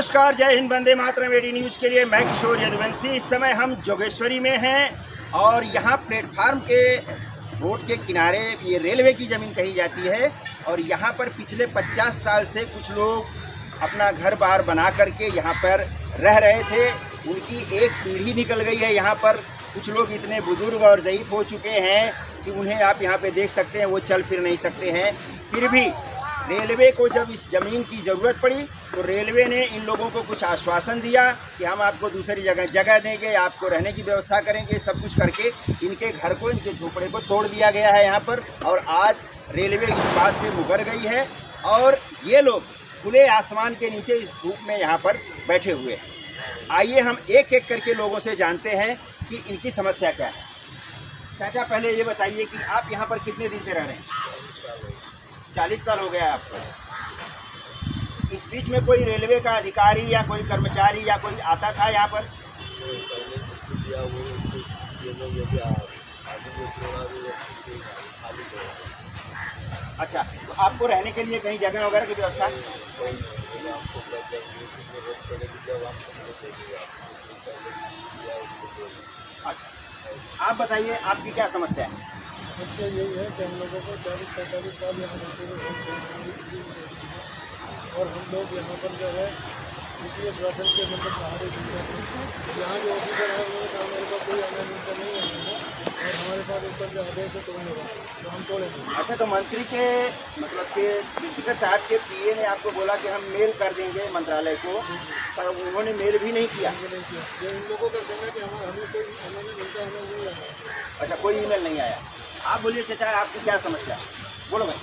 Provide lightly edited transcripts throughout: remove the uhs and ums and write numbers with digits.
नमस्कार, जय Hind, Vande Mataram. AD news के लिए मैं किशोर यदुवंशी। इस समय हम जोगेश्वरी में हैं और यहाँ प्लेटफार्म के रोड के किनारे ये रेलवे की ज़मीन कही जाती है और यहाँ पर पिछले 50 साल से कुछ लोग अपना घर बार बना करके यहाँ पर रह रहे थे। उनकी एक पीढ़ी निकल गई है। यहाँ पर कुछ लोग इतने बुजुर्ग और ज़ईफ़ हो चुके हैं कि उन्हें आप यहाँ पे देख सकते हैं, वो चल फिर नहीं सकते हैं। फिर भी रेलवे को जब इस ज़मीन की ज़रूरत पड़ी तो रेलवे ने इन लोगों को कुछ आश्वासन दिया कि हम आपको दूसरी जगह देंगे, आपको रहने की व्यवस्था करेंगे। सब कुछ करके इनके घर को, इनके झोपड़े को तोड़ दिया गया है यहाँ पर। और आज रेलवे इस बात से मुकर गई है और ये लोग खुले आसमान के नीचे इस धूप में यहाँ पर बैठे हुए हैं। आइए हम एक एक करके लोगों से जानते हैं कि इनकी समस्या क्या है। चाचा, पहले ये बताइए कि आप यहाँ पर कितने दिन से रह रहे हैं? 40 साल हो गया है आपको। इस बीच में कोई रेलवे का अधिकारी या कोई कर्मचारी या कोई आता था यहाँ पर? अच्छा, तो आपको रहने के लिए कहीं जगह वगैरह की व्यवस्था? अच्छा, आप बताइए, आपकी क्या समस्या है? समस्या यही है कि हम लोगों को 40-45 साल यहाँ रहते हुए और हम लोग यहाँ पर जो है इसी आश्वासन के मतलब सहारे दी जाते हैं। यहाँ जो ऑफिसर है उन्होंने कहा हमारे पास कोई आनंद नहीं आएगा और हमारे पास ऊपर जो आदेश है तोड़ने का, तो हम तोड़ेंगे। अच्छा, तो मंत्री के मतलब के स्पीकर साहब के पीए ने आपको बोला कि हम मेल कर देंगे मंत्रालय को, पर उन्होंने मेल भी नहीं किया। जो इन लोगों का कहना है कि हमें कोई हमें मिलता हमें नहीं आया। अच्छा, कोई ईमेल नहीं आया। आप बोलिए चाचा, आपकी क्या समस्या है? बोलो भाई।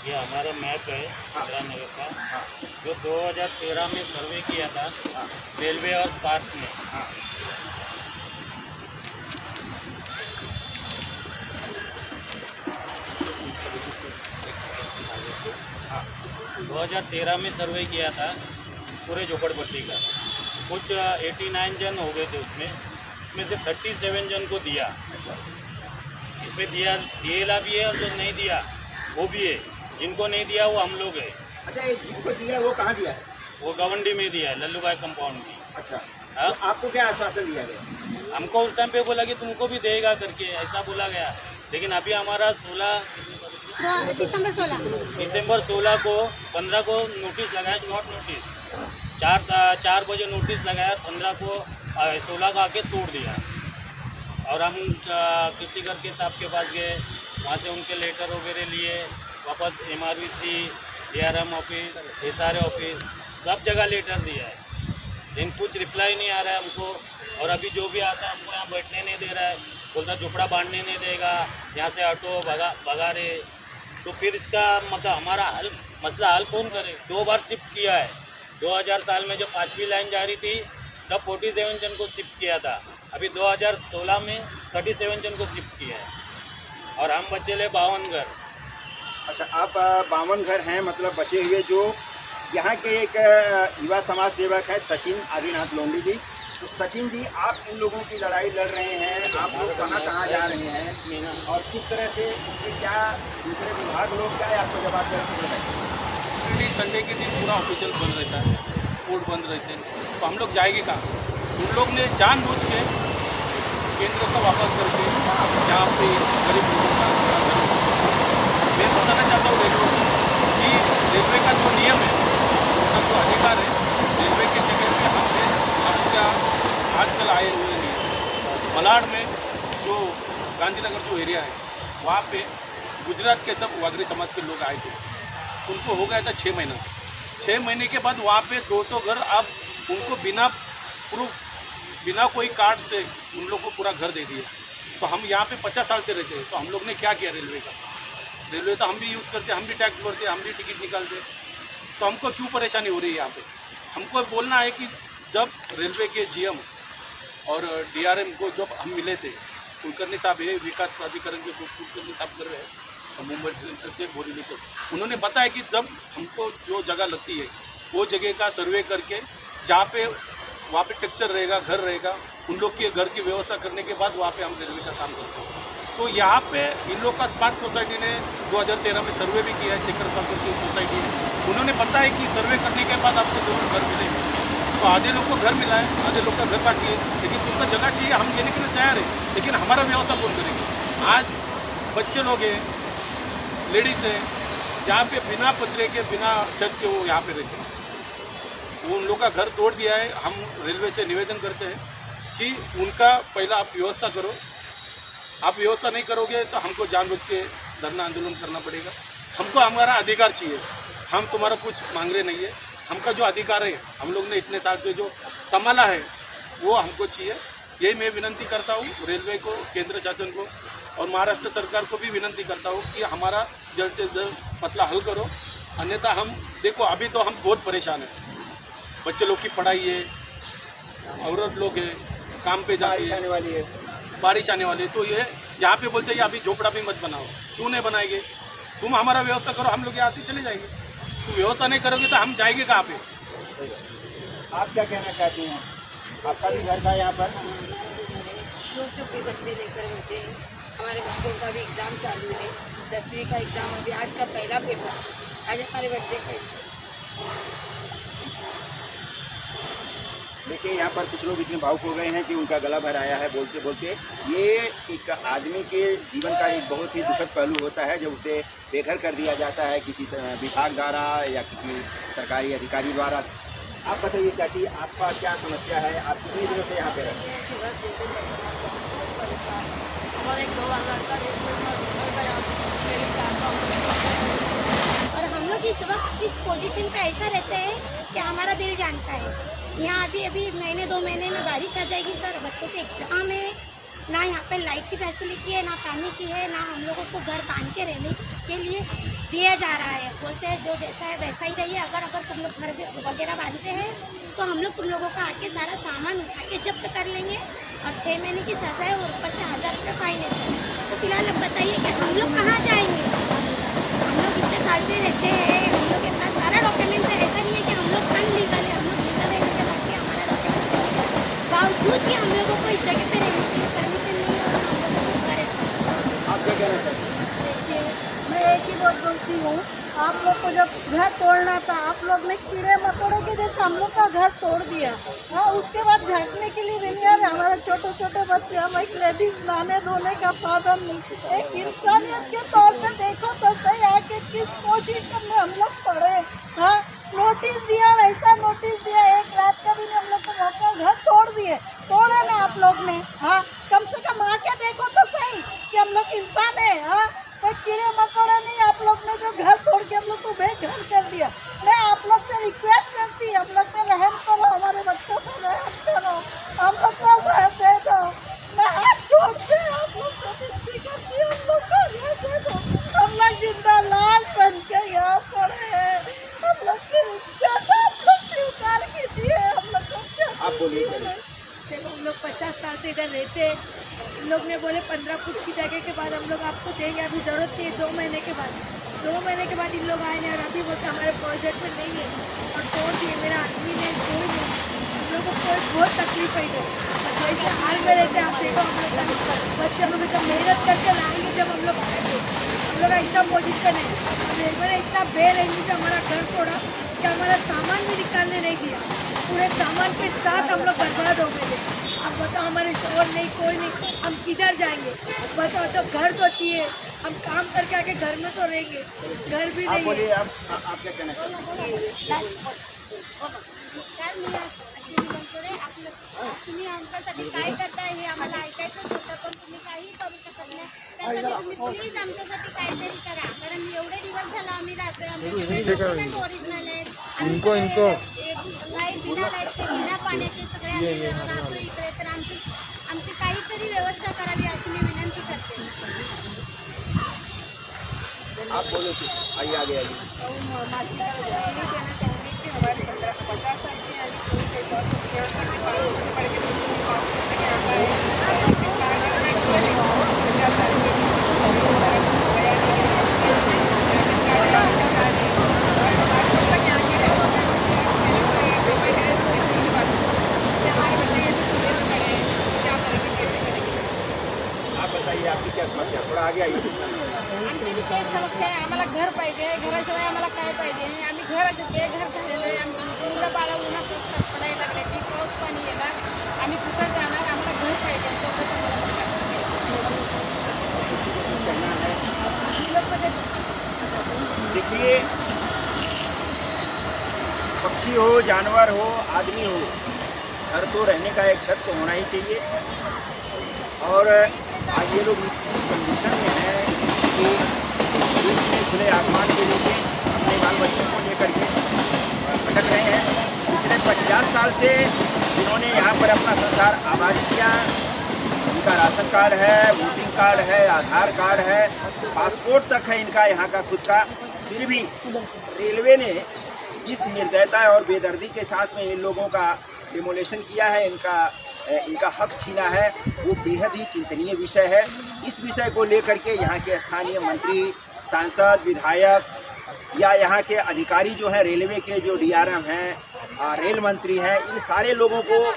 ये हमारा मैप है इंदिरा नगर का, जो 2013 में सर्वे किया था रेलवे और पार्क में। 2013 में सर्वे किया था पूरे झोपड़पट्टी का। कुछ 89 जन हो गए थे उसमें से 37 जन को दिया। इसमें दिया भी है और जो नहीं दिया वो भी है। जिनको नहीं दिया वो हम लोग है। अच्छा, ये जिनको दिया वो कहाँ दिया है? वो गवंडी में दिया है, लल्लूभाई कंपाउंड की। अच्छा, हाँ? तो आपको क्या आश्वासन दिया गया? हमको उस टाइम पे बोला कि तुमको भी देगा करके, ऐसा बोला गया। लेकिन अभी हमारा दिसंबर 16 को 15 को नोटिस लगाया, शॉर्ट नोटिस। 4 बजे नोटिस लगाया, 15 को 16 को आके तोड़ दिया। और हम किसी करके साहब के पास गए, वहाँ से उनके लेटर वगैरह लिए, वापस MRVC, DRM office, SRA office, सब जगह लेटर दिया है, लेकिन कुछ रिप्लाई नहीं आ रहा है हमको। और अभी जो भी आता है हमको यहाँ बैठने नहीं दे रहा है, बोलता झोपड़ा बांधने नहीं देगा, यहाँ से ऑटो भगा रहे। तो फिर इसका मतलब हमारा मसला हल कौन करे? 2 बार शिफ्ट किया है। 2000 साल में जब 5वीं लाइन जारी थी तब 47 जन को शिफ्ट किया था। अभी 2016 में 37 जन को शिफ्ट किया है और हम बचे ले 52 घर। अच्छा, आप 52 घर हैं मतलब बचे हुए। जो यहाँ के एक युवा समाज सेवक है सचिन आदिनाथ लोंडी जी। तो सचिन जी, आप इन लोगों की लड़ाई लड़ रहे हैं, आप लोग कहाँ जा रहे हैं और किस तरह से इसमें क्या दूसरे विभाग लोग क्या आपको जवाब दे रहे हैं? संडे के दिन पूरा ऑफिशियल बंद रहता है, कोर्ट बंद रहते हैं, तो हम लोग जाएंगे कहाँ? उन लोग ने जानबूझ के केंद्र को वापस करके यहाँ पे गरीब लोगों का मैं बताना चाहता हूँ रेलवे कि रेलवे का जो नियम है, उसका जो अधिकार है, रेलवे के जगह पे हम हैं। अब क्या आजकल आए हुए नहीं है। मलाड में जो गांधीनगर जो एरिया है, वहाँ पे गुजरात के सब वागरी समाज के लोग आए थे। उनको हो गया था 6 महीना। 6 महीने के बाद वहाँ पे 200 घर अब उनको बिना प्रूफ, बिना कोई कार्ड से उन लोग को पूरा घर दे दिया। तो हम यहाँ पे 50 साल से रहते हैं, तो हम लोग ने क्या किया? रेलवे तो हम भी यूज़ करते, हम भी टैक्स भरते, हम भी टिकट निकालते, तो हमको क्यों परेशानी हो रही है यहाँ पे? हमको बोलना है कि जब रेलवे के GM और DRM को जब हम मिले थे, कुलकर्णी साहब है, विकास प्राधिकरण के कुलकर्णी साहब कर रहे हैं मुंबई से बोरीवली को, उन्होंने बताया कि जब हमको जो जगह लगती है वो जगह का सर्वे करके जहाँ पे वहाँ पे टेक्चर रहेगा, घर रहेगा, उन लोग के घर की व्यवस्था करने के बाद वहाँ पे हम रेलवे का काम करते हैं। तो यहाँ पे इन लोग का स्मार्ट सोसाइटी ने 2013 में सर्वे भी किया है, शेखर पाकर की सोसाइटी है। उन्होंने बताया कि सर्वे करने के बाद आपको जरूर घर मिलेंगे। तो आधे लोग को घर मिला है, आधे लोग का घर बाकी है, लेकिन उनका जगह चाहिए, हम देने के लिए तैयार है, लेकिन हमारा व्यवस्था कौन करेंगे? आज बच्चे लोग हैं, लेडीज़ हैं, जहाँ पे बिना पतरे के बिना छत के वो यहाँ पे रहते हैं, वो उन लोग का घर तोड़ दिया है। हम रेलवे से निवेदन करते हैं कि उनका पहला आप व्यवस्था करो, आप व्यवस्था नहीं करोगे तो हमको जानबूझ के धरना आंदोलन करना पड़ेगा। हमको हमारा अधिकार चाहिए, हम तुम्हारा कुछ मांग रहे नहीं है, हमका जो अधिकार है हम लोग ने इतने साल से जो संभाला है वो हमको चाहिए। यही मैं विनंती करता हूँ रेलवे को, केंद्र शासन को और महाराष्ट्र सरकार को भी विनंती करता हूँ कि हमारा जल्द से जल्द मसला हल करो, अन्यथा हम देखो अभी तो हम बहुत परेशान हैं। बच्चे लोग की पढ़ाई है, औरत लोग हैं, काम पे जाती है, बारिश आने वाली है, तो ये यहाँ पे बोलते हैं अभी झोपड़ा भी मत बनाओ। क्यों नहीं बनाएंगे? तुम हमारा व्यवस्था करो, हम लोग यहाँ से चले जाएंगे। तुम व्यवस्था नहीं करोगे तो हम जाएंगे कहाँ पे? आप क्या कहना चाहती हैं? आपका भी घर था यहाँ पर? लोग जब भी बच्चे लेकर बैठे हैं, हमारे बच्चों का भी एग्ज़ाम चालू है, 10वीं का एग्ज़ाम अभी आज का पहला पेपर, आज हमारे बच्चे कैसे। देखिए यहाँ पर कुछ लोग इतने भावुक हो गए हैं कि उनका गला भर आया है बोलते बोलते। ये एक आदमी के जीवन का एक बहुत ही दुखद पहलू होता है जब उसे बेघर कर दिया जाता है किसी विभाग द्वारा या किसी सरकारी अधिकारी द्वारा। आप बताइए चाची, आपका क्या समस्या है? आप कितने दिनों से यहाँ पे रहते हैं? और हम लोग इस वक्त इस पोजीशन पे ऐसा रहते हैं कि हमारा दिल जानता है। यहाँ अभी महीने 2 महीने में बारिश आ जाएगी सर, बच्चों के एग्ज़ाम है, ना यहाँ पे लाइट की फैसिलिटी है, ना पानी की है, ना हम लोगों को घर बांध के रहने के लिए दिया जा रहा है। बोलते हैं जो जैसा है वैसा ही रहिए, अगर तुम लोग घर वगैरह बांधते हैं तो हम लोग तुम लोगों का आके सारा सामान उठा के जब्त कर लेंगे और 6 महीने की सज़ा है और ऊपर से 1000 रुपये फाइन है सर। तो फिलहाल अब बताइए कि हम लोग कहाँ जाएंगे? हम लोग इतने साल से रहते हैं, हम लोग के पास सारा डॉक्यूमेंट है, ऐसा नहीं है कि हम लोग अनलीगल है, हम लोग लीगल रहने के बाद भी हमारा डॉक्यूमेंट बावजूद भी हम लोगों को इस जगह पे रहने के लिए परमिशन नहीं है और हम लोग को घर है सर। आप क्या कहना चाहते हैं? देखिए, मैं एक ही बात बोलती हूँ, आप लोग को जब घर तोड़ना था आप लोग ने कीड़े मकोड़ों के जैसे हम लोग का घर तोड़ दिया। हाँ, उसके बाद झाँकने के लिए भी नहीं आ रहे हमारे छोटे छोटे बच्चे। हम एक लेडीज नहाने धोने का साधन नहीं, एक इंसानियत के तौर पे देखो तो सही आके किस पोजीशन में हम लोग पड़े। हाँ, नोटिस दिया और ऐसा नोटिस दिया, एक रात का भी नहीं हम लोग को मौका, घर तोड़ दिए। तोड़े ना आप लोग ने? हाँ, कम से कम आके देखो तो सही कि हम लोग इंसान है। हाँ, कोई कीड़े मकोड़े नहीं, आप लोग ने जो घर तोड़ के हम लोग को बेघर कर दिया। मैं आप लोग से रिक्वेस्ट करती हूँ, हम लोग पे रहम करो, हमारे बच्चों पे रहम करो, हम लोग को घर दे दो। मैं हाथ जोड़ के आप लोग से विनती करती हूँ, हम लोग को घर दे दो। हम लोग जिंदा लाल बन के यहाँ पड़े हैं, हम लोग की इज्जत आप लोग स्वीकार कीजिए। हम लोग को आप बोलिए। देखो, हम लोग 50 साल से इधर रहते हैं। इन लोग ने बोले 15 फुट की जगह के बाद हम लोग आपको देंगे, अभी ज़रूरत नहीं है। 2 महीने के बाद 2 महीने के बाद इन लोग आए हैं और अभी बोलते हमारे प्रोजेक्ट में नहीं है और तोड़ दिए। मेरा आदमी ने कोई नहीं, हम लोग को कोई बहुत तकलीफ है इधर। जैसे हाल में रहते हैं आप देखो, हम लोग बच्चे लोग इतना मेहनत करके लाएंगे, जब हम लोग आएंगे हम लोग ऐसा पोजिशन है। और रेलवे ने इतना बेरहमी से हमारा घर तोड़ा कि हमारा सामान भी निकालने नहीं दिया, पूरे सामान के साथ हम लोग बर्बाद हो गए। अब बताओ, हमारे शोर नहीं, कोई नहीं, हम किधर जाएंगे? बताओ, तो घर तो चाहिए, हम काम करके आके घर में तो रहेंगे, घर भी आप नहीं है। बोलिए, आप क्या कहना चाहते हैं? तुम्ही आमच्यासाठी काय करताय हे आम्हाला ऐकायचंच होतं, पण तुम्ही काही करू शकत नाही. त्यासाठी तुम्ही प्लीज आमच्यासाठी काहीतरी करा, कारण एवढे दिवस झाला आम्ही राहतोय, आमचे डॉक्युमेंट ओरिजिनल आहेत, लाईट बिना लाईटचे बिना पाण्याचे सगळे आम्ही राहतो इकडे. तर आमची काहीतरी व्यवस्था करावी अशी मी विनंती करते. आप बोलो, आइए आगे आइए। हमारे 50 साल के आज कोई के साथ शेयर करने वाले उससे पढ़ के दूसरी बात करने के आता है। इसका अगर मैं केवल 50 साल के आप बताइए, आपकी क्या समस्या आमचे बी तेच समस्या आहे. आम्हाला घर पाहिजे, घराशिवाय आम्हाला काय पाहिजे. आम्ही घर झालेलं आहे. आमची मुलं बाळा उन्हात पडायला लागले की पाऊस पाणी येणार, आम्ही कुठं जाणार, आम्हाला घर पाहिजे. देखिए, पक्षी हो, जानवर हो, आदमी हो, घर तो रहने का एक छत तो होना ही चाहिए। और आज ये लोग इस कंडीशन में हैं कि धूप में खुले आसमान के नीचे अपने बाल बच्चों को लेकर के भटक रहे हैं। पिछले 50 साल से जिन्होंने यहाँ पर अपना संसार आबाद किया, उनका राशन कार्ड है, वोटिंग कार्ड है, आधार कार्ड है, पासपोर्ट तक है इनका यहाँ का खुद का, फिर भी रेलवे ने जिस निर्दयता और बेदर्दी के साथ में इन लोगों का डिमोलेशन किया है, इनका हक छीना है, वो बेहद ही चिंतनीय विषय है। इस विषय को लेकर के यहाँ के स्थानीय मंत्री, सांसद, विधायक या यहाँ के अधिकारी जो हैं, रेलवे के जो DRM हैं, रेल मंत्री हैं, इन सारे लोगों को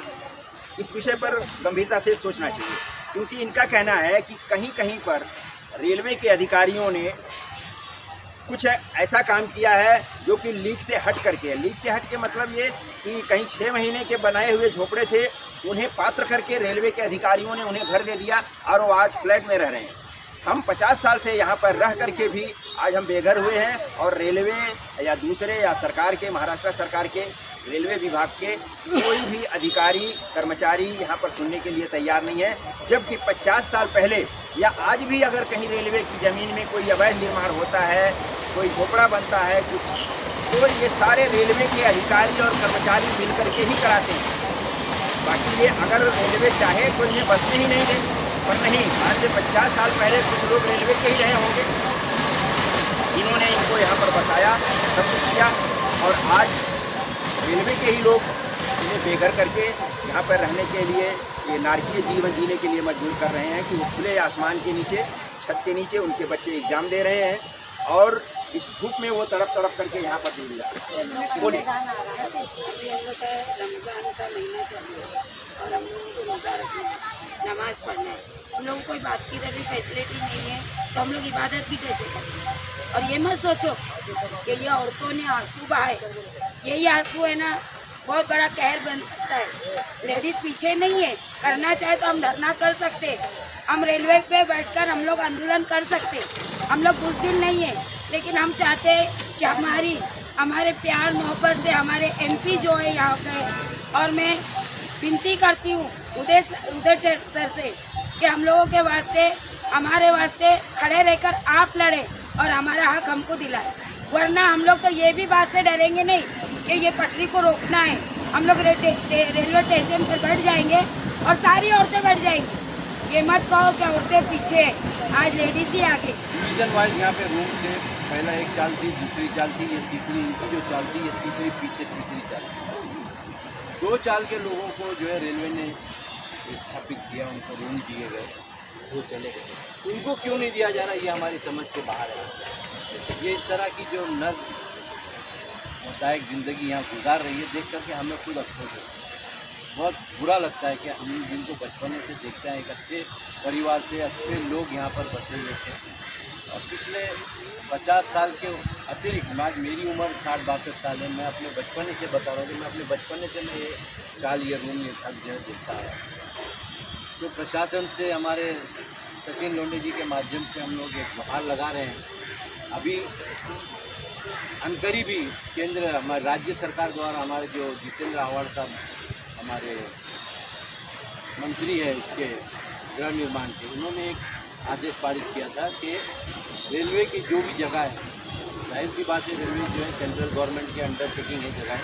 इस विषय पर गंभीरता से सोचना चाहिए, क्योंकि इनका कहना है कि कहीं कहीं पर रेलवे के अधिकारियों ने कुछ ऐसा काम किया है जो कि लीक से हट करके है। लीक से हट के मतलब ये कि कहीं 6 महीने के बनाए हुए झोपड़े थे, उन्हें पात्र करके रेलवे के अधिकारियों ने उन्हें घर दे दिया और वो आज फ्लैट में रह रहे हैं। हम 50 साल से यहाँ पर रह करके भी आज हम बेघर हुए हैं, और रेलवे या दूसरे या सरकार के, महाराष्ट्र सरकार के रेलवे विभाग के कोई भी अधिकारी, कर्मचारी यहाँ पर सुनने के लिए तैयार नहीं है। जबकि 50 साल पहले या आज भी अगर कहीं रेलवे की ज़मीन में कोई अवैध निर्माण होता है, कोई झोपड़ा बनता है कुछ, तो ये सारे रेलवे के अधिकारी और कर्मचारी मिल करके ही कराते हैं। बाकी ये अगर रेलवे चाहे तो इन्हें बसने ही नहीं दें, पर नहीं, आज से 50 साल पहले कुछ लोग रेलवे के ही रहे होंगे, इन्होंने इनको यहाँ पर बसाया, सब कुछ किया, और आज रेलवे के ही लोग इन्हें बेघर करके यहाँ पर रहने के लिए, ये नारकीय जीवन जीने के लिए मजबूर कर रहे हैं कि वो खुले आसमान के नीचे, छत के नीचे उनके बच्चे एग्ज़ाम दे रहे हैं, और इस धूप में वो तड़प कर यहाँ पर डूब जा रहे हैं। बोलिए। अभी हम लोग का रमज़ान का महीना चल रहा है और हम लोगों को रोज़ा रखना है, नमाज़ पढ़ना है। हम लोगों को कोई बात की तरह फैसिलिटी नहीं है, तो हम लोग इबादत भी कैसे करेंगे? और ये मत सोचो कि ये औरतों ने आंसू बहाए, यही आंसू है ना बहुत बड़ा कहर बन सकता है। लेडीज़ पीछे नहीं है, करना चाहे तो हम धरना कर सकते, हम रेलवे पे बैठकर हम लोग आंदोलन कर सकते, हम लोग बुज़दिल नहीं है, लेकिन हम चाहते हैं कि हमारे प्यार मोहब्बत से हमारे MP जो है यहाँ पे, और मैं विनती करती हूँ उदय सर से कि हम लोगों के वास्ते, हमारे वास्ते खड़े रहकर आप लड़े और हमारा हक हमको दिलाए, वरना हम लोग तो ये भी बात से डरेंगे नहीं कि ये पटरी को रोकना है। हम लोग रेलवे स्टेशन पर बैठ जाएंगे और सारी औरतें बैठ जाएंगी। ये मत कहो कि औरतें पीछे, आज लेडीज ही आगे। डिवीजन वाइज यहाँ पे रूम थे, पहला एक चाल थी, दूसरी चाल थी, ये तीसरी, इनकी जो चाल थी ये तीसरी, पीछे तीसरी चाल थी। 2 चाल के लोगों को जो है रेलवे ने स्थापित किया, उनको रूम दिए गए, वो चले गए। उनको क्यों नहीं दिया जा रहा, ये हमारी समझ के बाहर है। ये इस तरह की जो नर्कदायक ज़िंदगी यहाँ गुजार रही है, देख करके हमें खुद अफसोस है, बहुत बुरा लगता है कि हम जिनको बचपन से देखते हैं, एक अच्छे परिवार से अच्छे लोग यहाँ पर बसे हुए थे, और पिछले 50 साल के अतिरिक्त, आज मेरी उम्र 60-62 साल है, मैं अपने बचपन से बता रहा हूँ कि मैं अपने बचपन से मैं ये चाल ये रूम ये सब जो है देखता है। तो प्रशासन से, हमारे सचिन लोंडे जी के माध्यम से हम लोग एक गुहार लगा रहे हैं। अभी अनकरीब ही केंद्र, हमारे राज्य सरकार द्वारा, हमारे जो जितेंद्र आव्हाड साहब हमारे मंत्री है इसके गृह निर्माण के, उन्होंने एक आदेश पारित किया था कि रेलवे की जो भी जगह है, जाहिर सी बात है रेलवे जो है सेंट्रल गवर्नमेंट के अंडरटेकिंग है जगह है,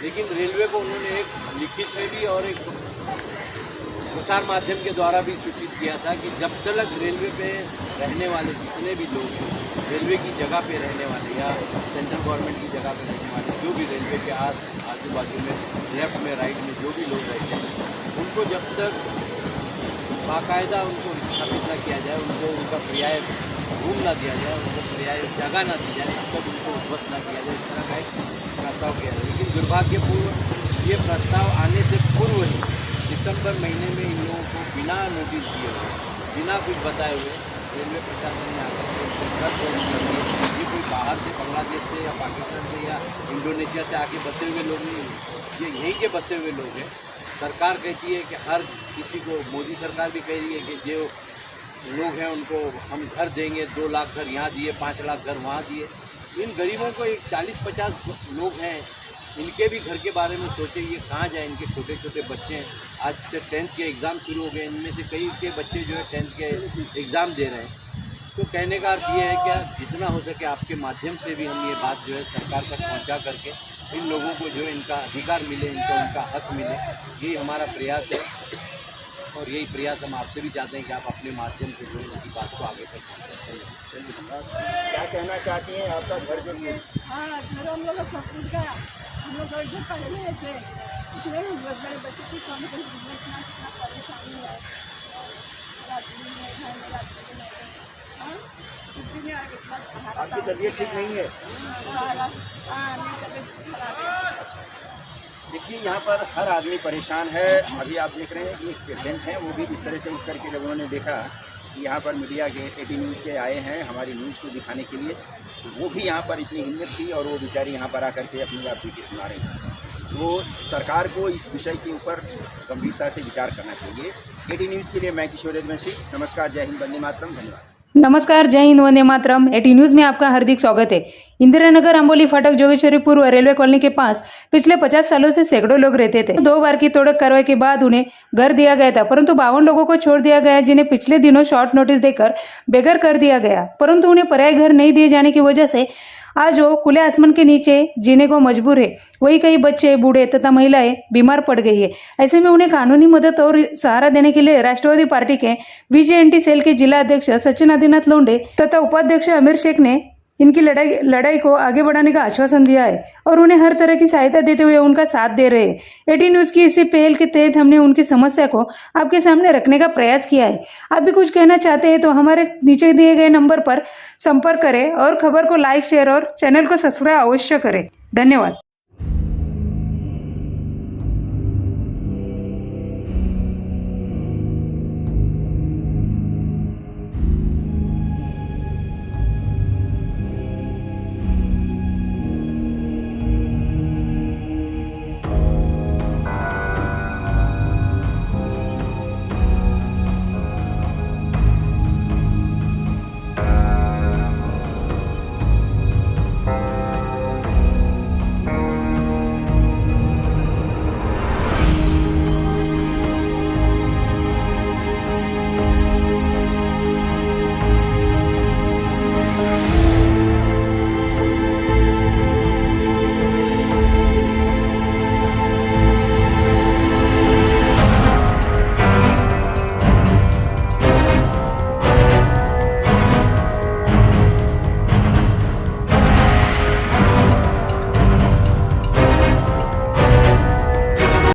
लेकिन रेलवे को उन्होंने एक लिखित में भी और एक प्रसार माध्यम के द्वारा भी सूचित किया था कि जब तक रेलवे पे रहने वाले जितने भी लोग हैं, रेलवे की जगह पे रहने वाले या सेंट्रल गवर्नमेंट की जगह पे रहने वाले, जो भी रेलवे के आजू बाजू में, लेफ्ट में, राइट में जो भी लोग रहते हैं, उनको जब तक बाकायदा उनको स्थापित न किया जाए, उनको उनका पर्याय रूम ना दिया जाए, उनको पर्याय जगह ना दी जाए, तब उनको उद्वस्त ना किया जाए, इस तरह का एक प्रस्ताव किया जाए। लेकिन दुर्भाग्यपूर्ण ये प्रस्ताव आने से पूर्व ही दिसंबर महीने में इन लोगों को बिना नोटिस दिए हुए, बिना कुछ बताए हुए रेलवे प्रशासन ने आकर घर खोलने लगी। ये कोई बाहर से बांग्लादेश से या पाकिस्तान से या इंडोनेशिया से आके बसे हुए लोग नहीं हैं, ये यहीं के बसे हुए लोग हैं। सरकार कहती है कि हर किसी को, मोदी सरकार भी कह रही है कि जो लोग हैं उनको हम घर देंगे, 2 लाख घर यहाँ दिए, 5 लाख घर वहाँ दिए। इन गरीबों को एक 40-50 लोग हैं, इनके भी घर के बारे में सोचे, ये कहाँ जाए। इनके छोटे छोटे बच्चे हैं, आज से 10th के एग्ज़ाम शुरू हो गए, इनमें से कई के बच्चे जो है 10th के एग्ज़ाम दे रहे हैं। तो कहने का अर्थ ये है कि जितना हो सके आपके माध्यम से भी हम ये बात जो है सरकार तक पहुँचा करके इन लोगों को जो है इनका अधिकार मिले, इनको उनका हक मिले, यही हमारा प्रयास है। और यही प्रयास हम आपसे भी चाहते हैं कि आप अपने माध्यम से जो है इनकी बात को आगे तक पहुँचाएं। क्या कहना चाहती हैं? आपका घर जो है हाँ, घर हम लोग सब कुछ गया, हम लोग घर पढ़े हुए थे, इसलिए हम लोग बड़े बच्चे की खाने के लिए इतना परेशानी है। आपकी तबीयत ठीक नहीं है? देखिए, यहाँ पर हर आदमी परेशान है। अभी आप देख रहे हैं कि एक पेशेंट है, वो भी इस तरह से उठ करके जब उन्होंने देखा कि यहाँ पर मीडिया के 18 न्यूज़ के आए हैं हमारी न्यूज़ को दिखाने के लिए, तो वो भी यहाँ पर इतनी हिम्मत थी और वो बेचारी यहाँ पर आकर के अपनी बात की सुना रही हैं। तो सरकार को इस विषय के ऊपर गंभीरता से विचार करना चाहिए। 18 न्यूज़ के लिए मैं किशोर यदुवंशी। नमस्कार, जय हिंद, वंदे मातरम, धन्यवाद। नमस्कार, जय हिंद, वंदे मातरम। 18 न्यूज में आपका हार्दिक स्वागत है। इंदिरा नगर, अंबोली फाटक, जोगेश्वरी पूर्व रेलवे कॉलोनी के पास पिछले 50 सालों से सैकड़ों लोग रहते थे। 2 बार की तोड़क कार्रवाई के बाद उन्हें घर दिया गया था, परंतु 52 लोगों को छोड़ दिया गया, जिन्हें पिछले दिनों शॉर्ट नोटिस देकर बेघर कर दिया गया। परंतु उन्हें पर्याय घर नहीं दिए जाने की वजह से आज वो खुले आसमान के नीचे जीने को मजबूर है। वही कई बच्चे, बूढ़े तथा महिलाएं बीमार पड़ गई है। ऐसे में उन्हें कानूनी मदद और सहारा देने के लिए राष्ट्रवादी पार्टी के VJNT सेल के जिला अध्यक्ष सचिन आदिनाथ लोंढे तथा उपाध्यक्ष अमीर शेख ने इनकी लड़ाई को आगे बढ़ाने का आश्वासन दिया है और उन्हें हर तरह की सहायता देते हुए उनका साथ दे रहे हैं। 18 न्यूज की इसी पहल के तहत हमने उनकी समस्या को आपके सामने रखने का प्रयास किया है। आप भी कुछ कहना चाहते हैं तो हमारे नीचे दिए गए नंबर पर संपर्क करें और खबर को लाइक, शेयर और चैनल को सब्सक्राइब अवश्य करें। धन्यवाद।